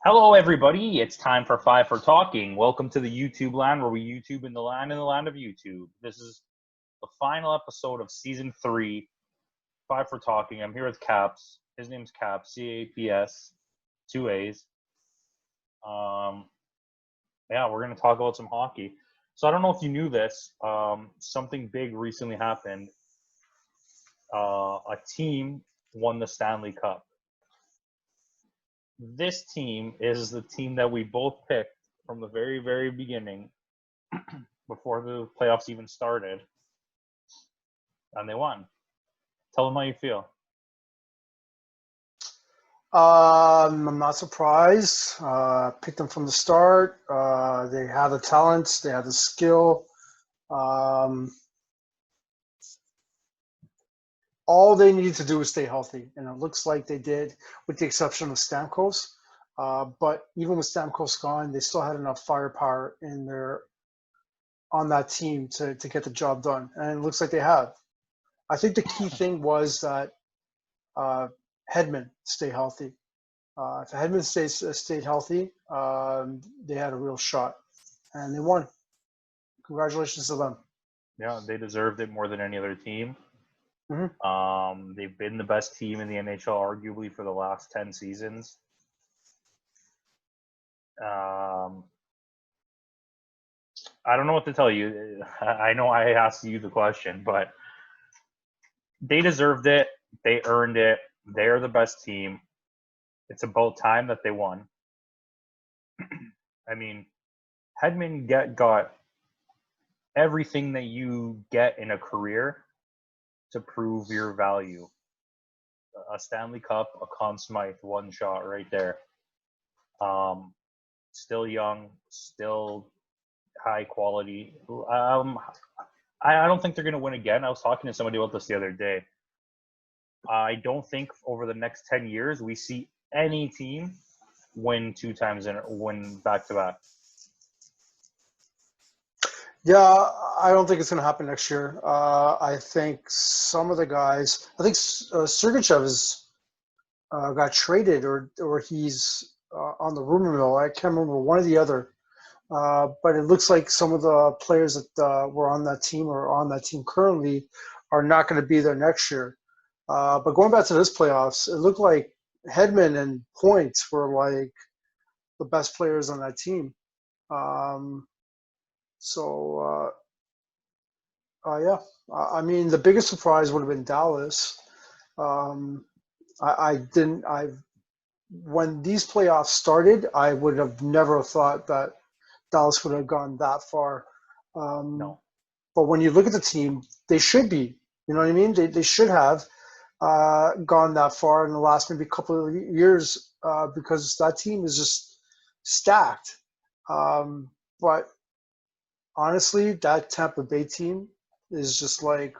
Hello, everybody. It's time for Five for Talking. Welcome to the YouTube land where we YouTube in the land of YouTube. This is the final episode of season 3, Five for Talking. I'm here with Caps. His name's Caps, Caps, 2 A's. Um, yeah, we're going to talk about some hockey. So I don't know if you knew this. Something big recently happened. A team won the Stanley Cup. This team is the team that we both picked from the very, very beginning before the playoffs even started, and they won. Tell them how you feel. I'm not surprised. Picked them from the start. They had the talents. They had the skill. Um, all they needed to do was stay healthy, and it looks like they did, with the exception of Stamkos. But even with Stamkos gone, they still had enough firepower in their on that team to get the job done, and it looks like they have. I think the key thing was that uh, Hedman stay healthy. If Hedman stayed healthy, they had a real shot, and they won. Congratulations to them. Yeah, they deserved it more than any other team. Mm-hmm. They've been the best team in the NHL arguably for the last 10 seasons. I don't know what to tell you. I know I asked you the question, but they deserved it. They earned it. They're the best team. It's about time that they won. I mean, Hedman got everything that you get in a career to prove your value. A Stanley Cup, a Conn Smythe, one shot right there. Um, Still young, still high quality. I don't think they're going to win again. I was talking to somebody about this the other day. I don't think over the next 10 years we see any team win 2 times and win back to back. Yeah, I don't think it's going to happen next year. I think some of the guys, I think Sergachev is got traded or he's on the rumor mill. I can't remember one or the other. But it looks like some of the players that were on that team or on that team currently are not going to be there next year. But going back to this playoffs, it looked like Hedman and Points were like the best players on that team. Um, so, yeah, I mean, the biggest surprise would have been Dallas. Um, I didn't. I When these playoffs started, I would have never thought that Dallas would have gone that far. Um, No. but when you look at the team, they should be. You know what I mean? They should have gone that far in the last maybe couple of years because that team is just stacked. But honestly, that Tampa Bay team is just like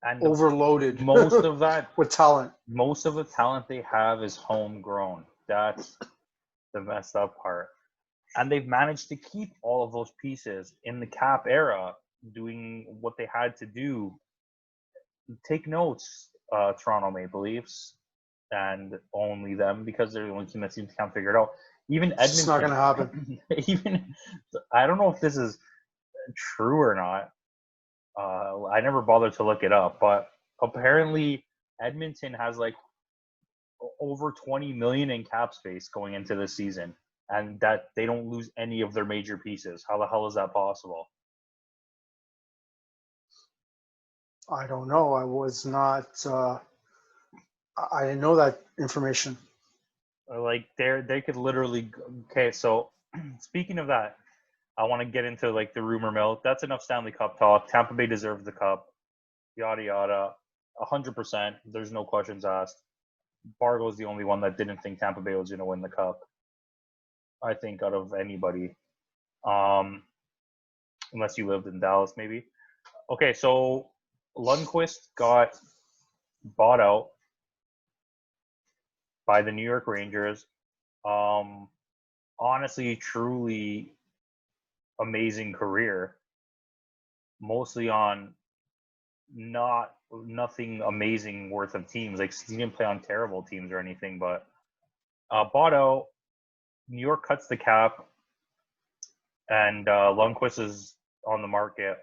And overloaded most of that, with talent. most of the talent they have is homegrown. That's the messed up part. And they've managed to keep all of those pieces in the cap era doing what they had to do. Take notes, Toronto Maple Leafs, and only them because they're the only team that seems to can't figure it out. Even It's just not going Edmonton, to happen. even I don't know if this is true or not. I never bothered to look it up, but apparently Edmonton has like over 20 million in cap space going into this season, and that they don't lose any of their major pieces. How the hell is that possible? I don't know. I was not. I didn't know that information. Like they could literally. Okay, so speaking of that, I want to get into like the rumor mill. That's enough Stanley Cup talk. Tampa Bay deserves the cup. Yada yada. 100%. There's no questions asked. Bargo's the only one that didn't think Tampa Bay was going to win the cup. I think out of anybody, um, unless you lived in Dallas, maybe. Okay, so Lundqvist got bought out by the New York Rangers. Um, Honestly, truly amazing career, mostly on nothing amazing worth of teams. Like he didn't play on terrible teams or anything, but Bought out. New York cuts the cap, and Lundqvist is on the market.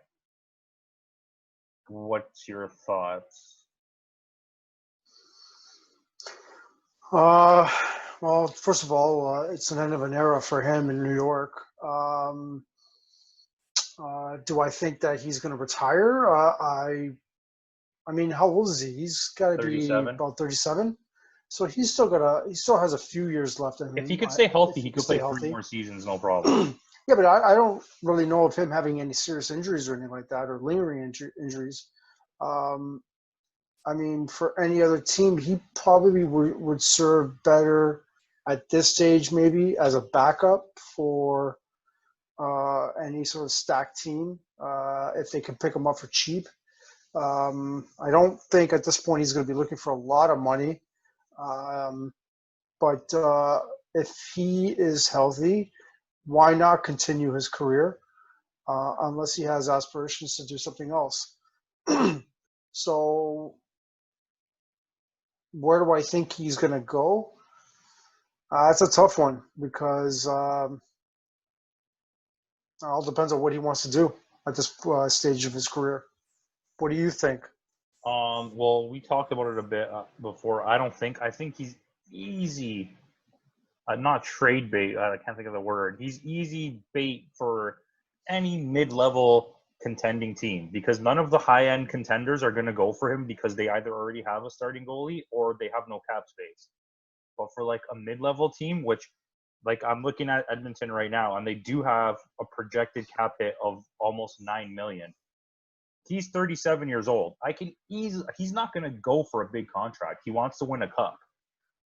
What's your thoughts? Well, first of all, it's an end of an era for him in New York. Do I think that he's going to retire? I mean, how old is he? He's got to be 37. about 37. So he still has a few years left in him. If he could stay healthy, he could play healthy. 3 more seasons, no problem. Yeah, but I don't really know of him having any serious injuries or anything like that, or lingering injuries. I mean, for any other team, he probably would serve better at this stage, maybe as a backup for any sort of stacked team if they can pick him up for cheap. I don't think at this point he's going to be looking for a lot of money. But if he is healthy, why not continue his career unless he has aspirations to do something else? So where do I think he's going to go? It's a tough one because it all depends on what he wants to do at this stage of his career. What do you think? Well, we talked about it a bit before. I think he's easy. Not trade bait. I can't think of the word. He's easy bait for any mid-level contending team because none of the high-end contenders are going to go for him because they either already have a starting goalie or they have no cap space. But for like a mid-level team, which like I'm looking at Edmonton right now, and they do have a projected cap hit of almost $9 million. He's 37 years old. He's not going to go for a big contract. He wants to win a cup.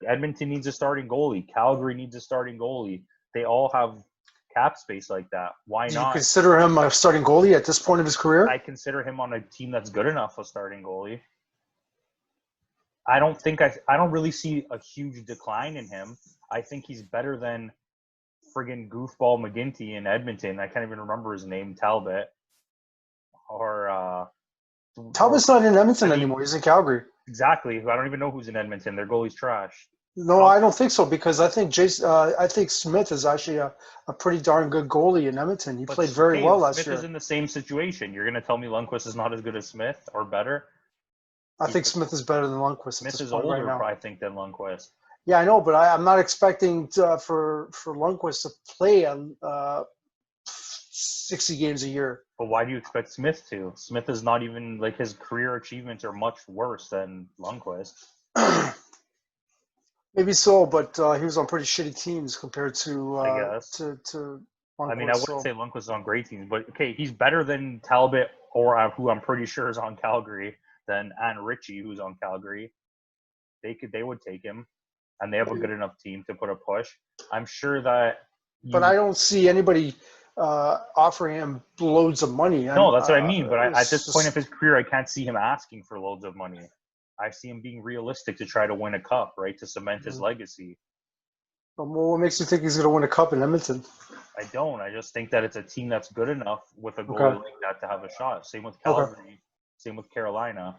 Edmonton needs a starting goalie. Calgary needs a starting goalie. They all have cap space like that. Why Do not? you consider him a starting goalie at this point of his career? I consider him on a team that's good enough a starting goalie. I don't really see a huge decline in him. I think he's better than friggin' goofball McGinty in Edmonton. I can't even remember his name, Talbot. Or Talbot's not in Edmonton anymore. He's in Calgary. Exactly. I don't even know who's in Edmonton. Their goalie's trash. No, I don't think so because I think I think Smith is actually a pretty darn good goalie in Edmonton. He played very well last year. Smith is in the same situation. You're going to tell me Lundqvist is not as good as Smith or better? I think Smith is better than Lundqvist. Smith is older, I think, than Lundqvist. Yeah, I know, but I'm not expecting for Lundqvist to play 60 games a year. But why do you expect Smith to? Smith is not even like his career achievements are much worse than Lundqvist. Maybe so, but he was on pretty shitty teams compared to I guess. to Lundqvist. I mean, I wouldn't say Lundqvist is on great teams, but okay, he's better than Talbot or who I'm pretty sure is on Calgary than Ann Ritchie, who's on Calgary. They would take him, and they have a good enough team to put a push. I'm sure that. But I don't see anybody offering him loads of money. No, that's what I mean. But at this point of his career, I can't see him asking for loads of money. I see him being realistic to try to win a cup, right, to cement his legacy. Well, what makes you think he's going to win a cup in Edmonton? I don't. I just think that it's a team that's good enough with a goalie like that to have a shot. Same with Calgary. Same with Carolina.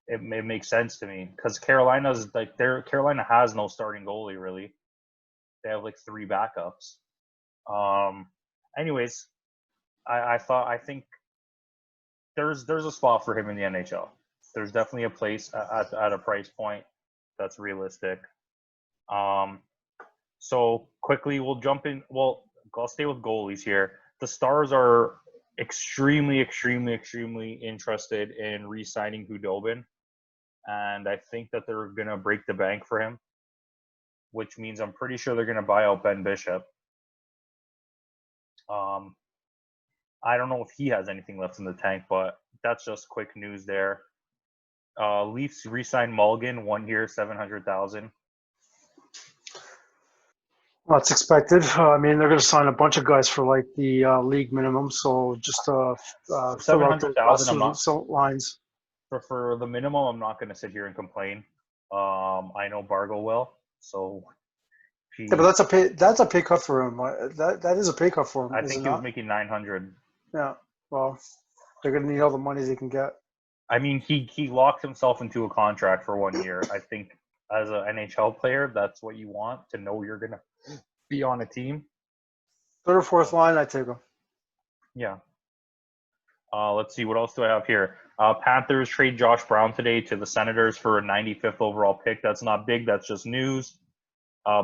It makes sense to me because Carolina has no starting goalie really. They have like 3 backups. Anyways, I think there's a spot for him in the NHL. There's definitely a place at a price point that's realistic. So quickly we'll jump in. Well, I'll stay with goalies here. The Stars are extremely interested in re-signing Hudobin, and I think that they're gonna break the bank for him, which means I'm pretty sure they're gonna buy out Ben Bishop. I don't know if he has anything left in the tank, but that's just quick news there. Leafs re-signed Mulligan, 1 year, $700,000. Well, that's expected. I mean, they're going to sign a bunch of guys for like the league minimum, so just fill out those 700,000 lines. For the minimum, I'm not going to sit here and complain. I know Bargo will, so. Yeah, but that's a pay cut for him. That is a pay cut for him. I think he was making 900. Yeah, well, they're going to need all the money they can get. I mean, he locked himself into a contract for 1 year. I think as an NHL player, that's what you want, to know you're going to be on a team. Third or fourth line, I take him. Yeah. Let's see, what else do I have here? Panthers trade Josh Brown today to the Senators for a 95th overall pick. That's not big. That's just news.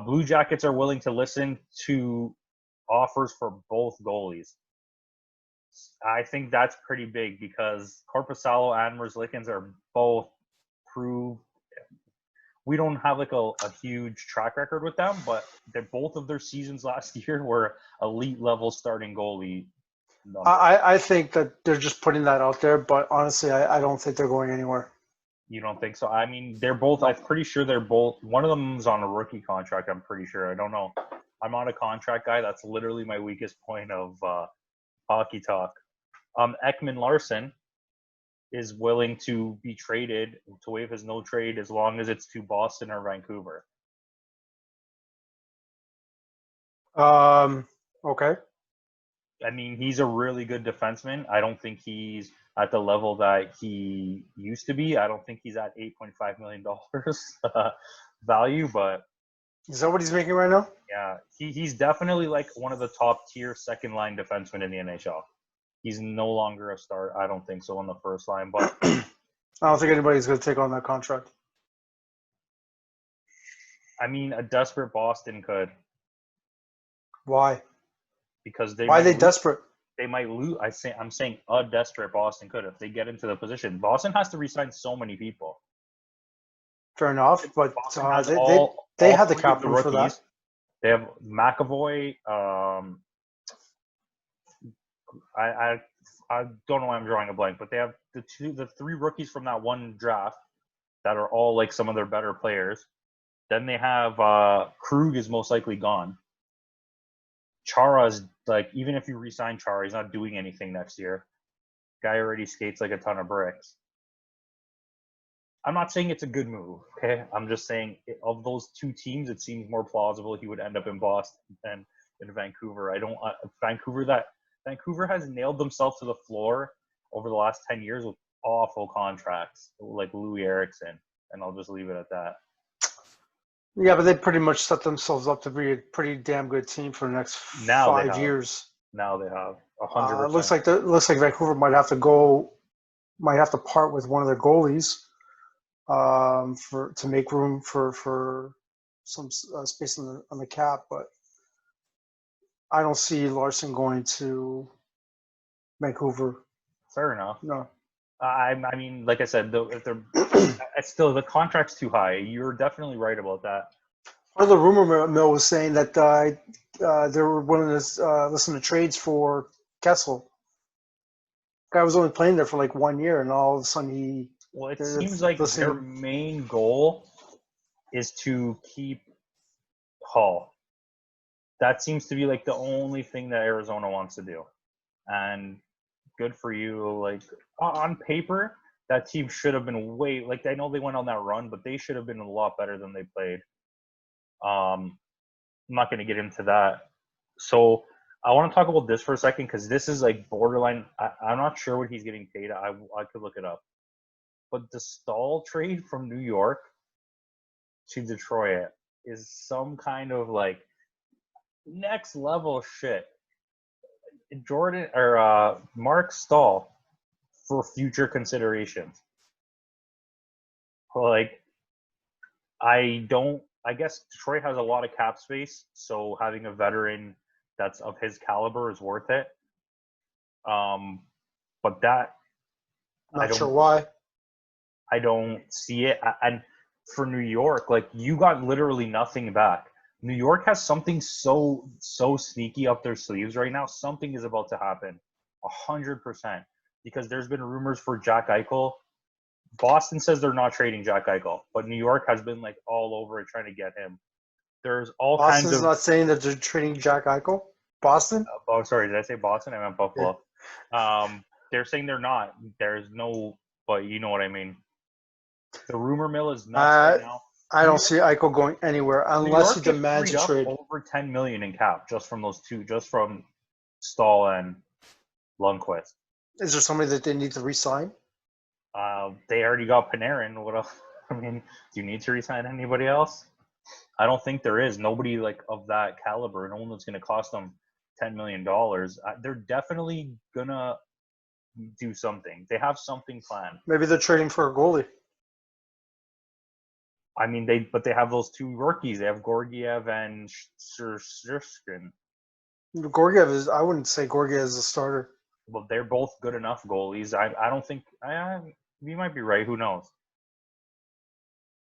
Blue Jackets are willing to listen to offers for both goalies. I think that's pretty big because Korpisalo and Merzlikins are both proved. We don't have like a huge track record with them, but both of their seasons last year were elite level starting goalie numbers. I think that they're just putting that out there, but honestly, I don't think they're going anywhere. You don't think so? I mean, they're both. I'm pretty sure they're both. One of them's on a rookie contract. I'm pretty sure. I don't know. I'm not a contract guy. That's literally my weakest point of hockey talk. Ekman Larson is willing to be traded, to waive his no trade as long as it's to Boston or Vancouver. Okay. I mean, he's a really good defenseman. I don't think he's at the level that he used to be. I don't think he's at $8.5 million value, but is that what he's making right now? yeah, he's definitely like one of the top tier second line defensemen in the NHL. He's no longer a start. I don't think so on the first line, but I don't think anybody's going to take on that contract. I mean, a desperate Boston could. Why? Because why are they desperate? They might lose. I'm saying a desperate Boston could if they get into the position. Boston has to re-sign so many people. Fair enough, but they have the cap room for that. They have McAvoy. I don't know why I'm drawing a blank, but they have the three rookies from that one draft that are all like some of their better players. Then they have Krug is most likely gone. Chara is like, even if you re-sign Chara, he's not doing anything next year. Guy already skates like a ton of bricks. I'm not saying it's a good move, okay? I'm just saying of those two teams, it seems more plausible he would end up in Boston than in Vancouver. Vancouver has nailed themselves to the floor over the last 10 years with awful contracts, like Louis Eriksson, and I'll just leave it at that. Yeah, but they pretty much set themselves up to be a pretty damn good team for the next 5 years. Now they have 100%. It looks like Vancouver might have to part with one of their goalies to make room for some space on the cap, but I don't see Larson going to Vancouver. Fair enough. No. I mean, like I said, if they're still the contract's too high. You're definitely right about that. Part of the rumor mill was saying that they were willing to listen to trades for Kessel. Guy was only playing there for like 1 year, and all of a sudden Well, it seems like their main goal is to keep Hall. That seems to be like the only thing that Arizona wants to do, and good for you. Like on paper, that team should have been I know they went on that run, but they should have been a lot better than they played. I'm not going to get into that. So I want to talk about this for a second because this is like borderline. I'm not sure what he's getting paid. I could look it up. But the Stahl trade from New York to Detroit is some kind of like next level shit. Mark Stahl for future considerations. Like, I guess Detroit has a lot of cap space, so having a veteran that's of his caliber is worth it. But that, not sure why. I don't see it. And for New York, like, you got literally nothing back. New York has something so sneaky up their sleeves right now. Something is about to happen, 100%. Because there's been rumors for Jack Eichel. Boston says they're not trading Jack Eichel, but New York has been like all over it trying to get him. There's all kinds of. Boston's not saying that they're trading Jack Eichel. Boston? Oh, sorry, did I say Boston? I meant Buffalo. Yeah. They're saying they're not. There's no, but you know what I mean. The rumor mill is nuts right now. I don't see Eichel going anywhere unless he demands a trade. Over $10 million in cap just from those two, just from Stahl and Lundqvist. Is there somebody that they need to re-sign? They already got Panarin. What else? I mean, do you need to resign anybody else? I don't think there is. Nobody like of that caliber. No one that's going to cost them $10 million. They're definitely going to do something. They have something planned. Maybe they're trading for a goalie. I mean, they have those two rookies. They have Gorgiev and Sherskin. Gorgiev is. I wouldn't say Gorgiev is a starter. Well, they're both good enough goalies. I don't think. You might be right. Who knows?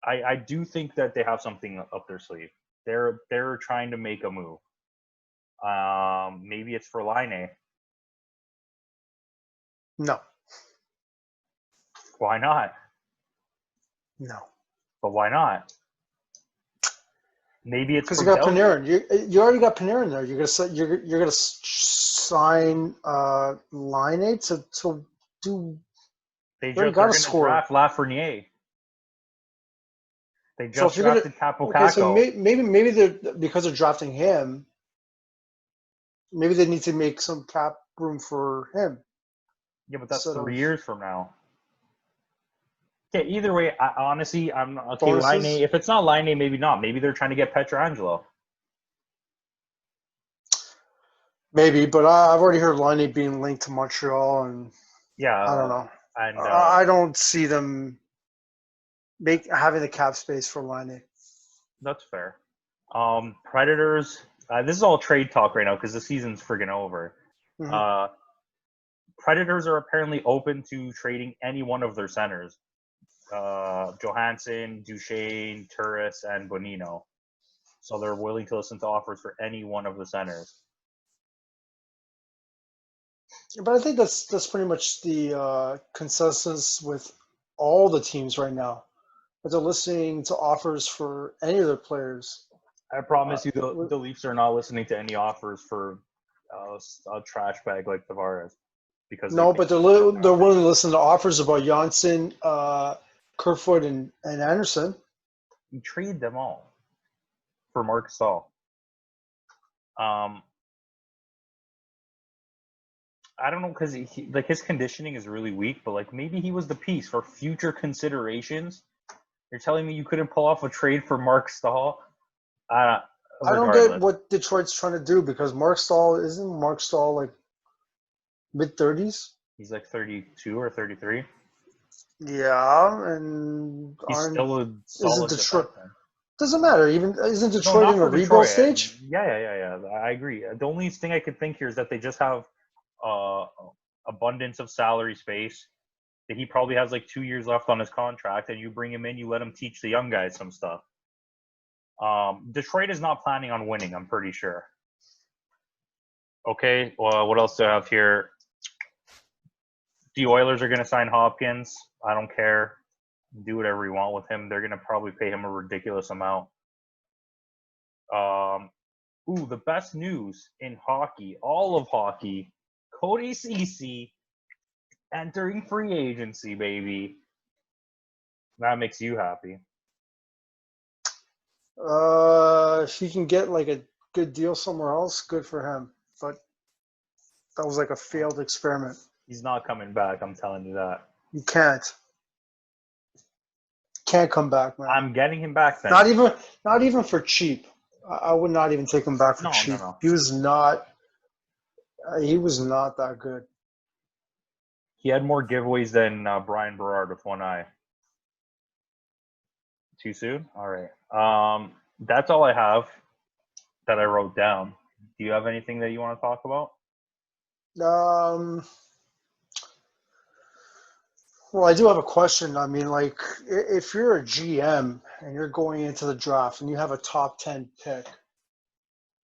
I do think that they have something up their sleeve. They're trying to make a move. Maybe it's for Line. No. Why not? No. But why not? Maybe it's because you got Panarin. You already got Panarin there. You're gonna sign Line to do. They're going to draft Lafreniere. They just drafted Campo. Okay, so maybe they're because they're drafting him. Maybe they need to make some cap room for him. Yeah, but that's 3 years from now. Okay, either way, honestly, I'm okay. Line, if it's not Line, maybe not. Maybe they're trying to get Pietrangelo. Maybe, but I've already heard Line being linked to Montreal, and yeah, I don't know. And I don't see them having the cap space for Line. That's fair. Predators. This is all trade talk right now because the season's friggin' over. Mm-hmm. Predators are apparently open to trading any one of their centers. Johansson, Duchesne, Turris, and Bonino. So they're willing to listen to offers for any one of the centers. But I think that's pretty much the consensus with all the teams right now. But they're listening to offers for any of their players. I promise you, the Leafs are not listening to any offers for a trash bag like Tavares. But they're willing to listen to offers about Janssen, Kerfoot, and Anderson. You trade them all for Marc Stahl. I don't know because his conditioning is really weak, but maybe he was the piece for future considerations. You're telling me you couldn't pull off a trade for Marc Stahl? I don't get what Detroit's trying to do because Marc Stahl mid-30s? He's 32 or 33. Yeah, and he's still a solid Detroit. Doesn't matter. Isn't Detroit in a rebuild stage? Yeah. I agree. The only thing I could think here is that they just have abundance of salary space. That he probably has 2 years left on his contract, and you bring him in, you let him teach the young guys some stuff. Detroit is not planning on winning, I'm pretty sure. Okay, well, what else do I have here? The Oilers are going to sign Hopkins. I don't care. Do whatever you want with him. They're going to probably pay him a ridiculous amount. The best news in hockey, all of hockey, Cody Ceci entering free agency, baby. That makes you happy. If he can get a good deal somewhere else, good for him. But that was a failed experiment. He's not coming back, I'm telling you that. You can't. Can't come back, man. I'm getting him back then. Not even for cheap. I would not even take him back for cheap. No. He was not that good. He had more giveaways than Brian Berard with one eye. Too soon? All right. That's all I have that I wrote down. Do you have anything that you want to talk about? Well, I do have a question. I mean, if you're a GM and you're going into the draft and you have a top 10 pick,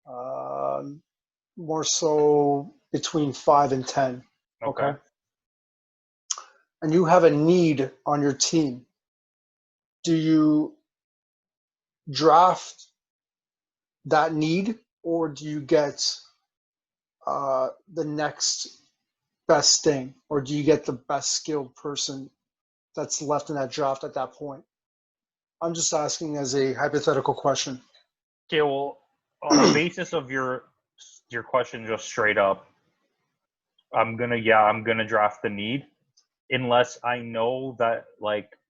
more so between 5 and 10, okay? And you have a need on your team, do you draft that need or do you get the next best thing, or do you get the best skilled person that's left in that draft at that point? I'm just asking as a hypothetical question. Okay, well, on the basis of your question, just straight up, I'm gonna draft the need, unless I know that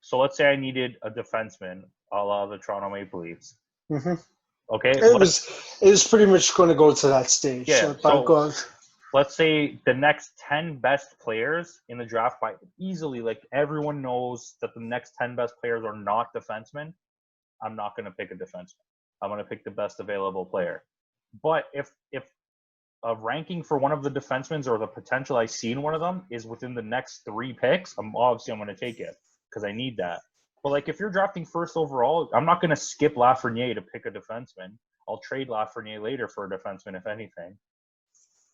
So let's say I needed a defenseman, a la the Toronto Maple Leafs. Mm-hmm. Okay. It was pretty much going to go to that stage. Yeah. So let's say the next 10 best players in the draft by easily, like everyone knows that the next 10 best players are not defensemen. I'm not going to pick a defenseman. I'm going to pick the best available player. But if a ranking for one of the defensemen or the potential I see in one of them is within the next 3 picks, I'm going to take it because I need that. But like if you're drafting first overall, I'm not going to skip Lafreniere to pick a defenseman. I'll trade Lafreniere later for a defenseman, if anything.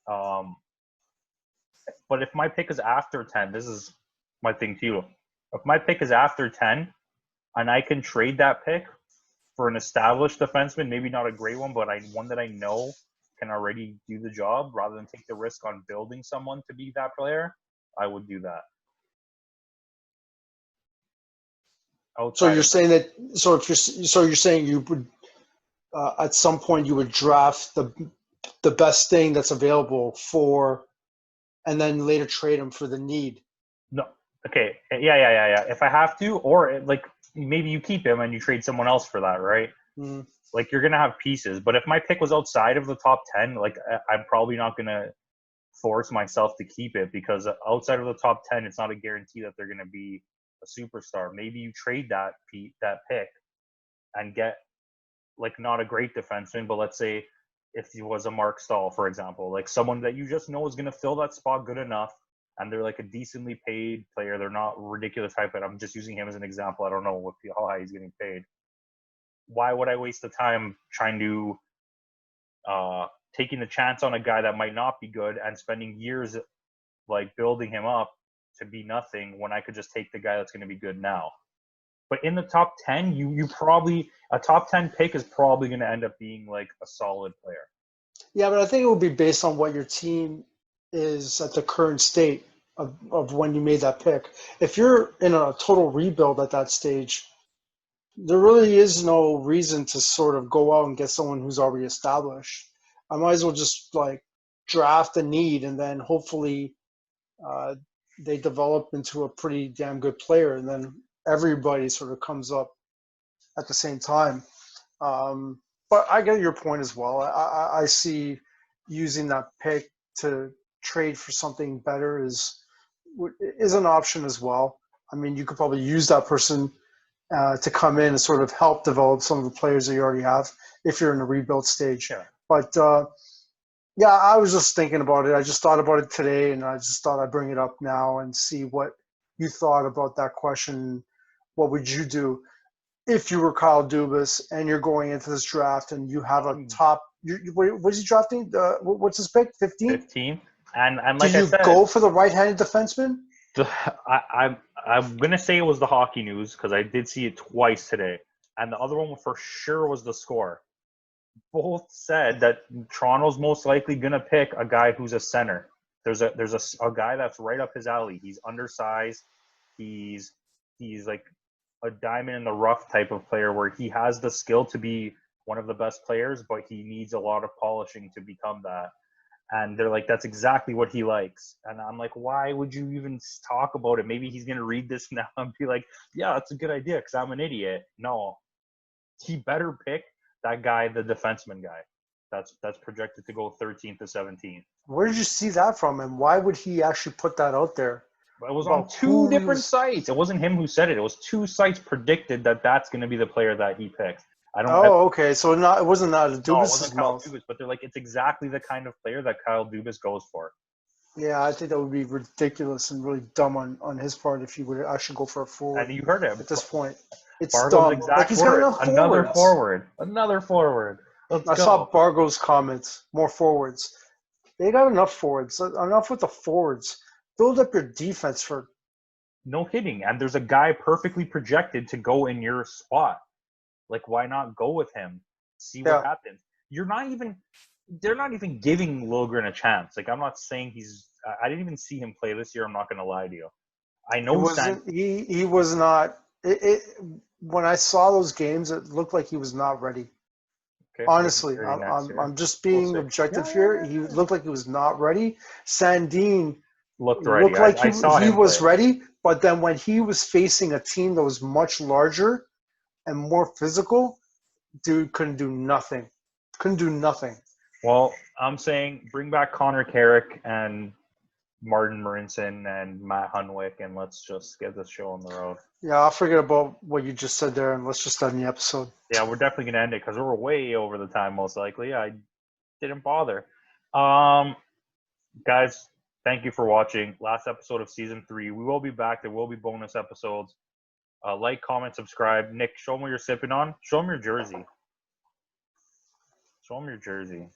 But if my pick is after 10, this is my thing to you. If my pick is after 10 and I can trade that pick for an established defenseman, maybe not a great one, but one that I know can already do the job rather than take the risk on building someone to be that player, I would do that. So you're saying that. So you're saying you would at some point you would draft the best thing that's available for, and then later trade them for the need. No. Okay. Yeah. If I have to, or like maybe you keep him and you trade someone else for that, right? Mm-hmm. Like you're gonna have pieces. But if my pick was outside of the top 10, like I'm probably not gonna force myself to keep it because outside of the top 10, it's not a guarantee that they're gonna be a superstar. Maybe you trade that pick and get like not a great defenseman, but let's say if he was a Mark Stahl, for example, like someone that you just know is going to fill that spot good enough, and they're like a decently paid player. They're not ridiculous hype, but I'm just using him as an example. I don't know how high he's getting paid. Why would I waste the time trying to taking the chance on a guy that might not be good and spending years like building him up to be nothing when I could just take the guy that's going to be good now? But in the top 10, you probably a top 10 pick is probably going to end up being like a solid player. Yeah, but I think it will be based on what your team is at the current state of when you made that pick. If you're in a total rebuild at that stage, there really is no reason to sort of go out and get someone who's already established. I might as well just like draft a need and then hopefully they develop into a pretty damn good player, and then everybody sort of comes up at the same time. But I get your point as well. I see using that pick to trade for something better is an option as well. I mean, you could probably use that person to come in and sort of help develop some of the players that you already have if you're in a rebuild stage. Yeah. But yeah, I was just thinking about it. I just thought about it today, and I just thought I'd bring it up now and see what you thought about that question. What would you do if you were Kyle Dubas and you're going into this draft and you have a top? What's he drafting? What's his pick? 15th? 15th. And like do you I said, go for the right-handed defenseman? I'm gonna say it was the hockey news because I did see it twice today, and the other one for sure was the Score. Both said that Toronto's most likely gonna pick a guy who's a center. There's a guy that's right up his alley. He's undersized. He's like a diamond in the rough type of player where he has the skill to be one of the best players, but he needs a lot of polishing to become that. And they're like, that's exactly what he likes. And I'm like, why would you even talk about it? Maybe he's going to read this now and be like, yeah, that's a good idea because I'm an idiot. No, he better pick that guy, the defenseman guy. That's projected to go 13th to 17th. Where did you see that from? And why would he actually put that out there? It was on 2 different sites. It wasn't him who said it. It was 2 sites predicted that that's going to be the player that he picks. Okay. So it wasn't out of Dubas' no, it wasn't Kyle mouth. Dubas, but they're like, it's exactly the kind of player that Kyle Dubas goes for. Yeah, I think that would be ridiculous and really dumb on his part if he would actually go for a forward. And you heard him. At this point. It's Bargo's dumb. exact Like he's word. got enough forwards. Another forward. Let's go. I saw Bargo's comments. More forwards. They got enough forwards. Enough with the forwards. Build up your defense for. No hitting. And there's a guy perfectly projected to go in your spot. Like, why not go with him? See what happens. They're not even giving Liljegren a chance. Like, I'm not saying I didn't even see him play this year. I'm not going to lie to you. I know he was not. When I saw those games, it looked like he was not ready. Okay, honestly, I'm just being objective here. He looked like he was not ready. Sandin looked ready. Looked like I saw he him was play. ready, but then when he was facing a team that was much larger and more physical, dude couldn't do nothing. Couldn't do nothing. Well, I'm saying bring back Connor Carrick and Martin Marinson and Matt Hunwick, and let's just get this show on the road. Yeah, I'll forget about what you just said there, and let's just end the episode. Yeah, we're definitely going to end it because we're way over the time, most likely. I didn't bother. Guys, thank you for watching. Last episode of Season 3. We will be back. There will be bonus episodes. Like, comment, subscribe. Nick, show them what you're sipping on. Show them your jersey. Show them your jersey.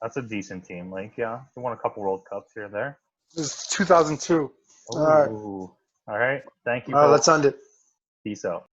That's a decent team. Like, yeah, they won a couple World Cups here and there. This is 2002. Ooh. All right. All right. Thank you. All right, let's end it. Peace out.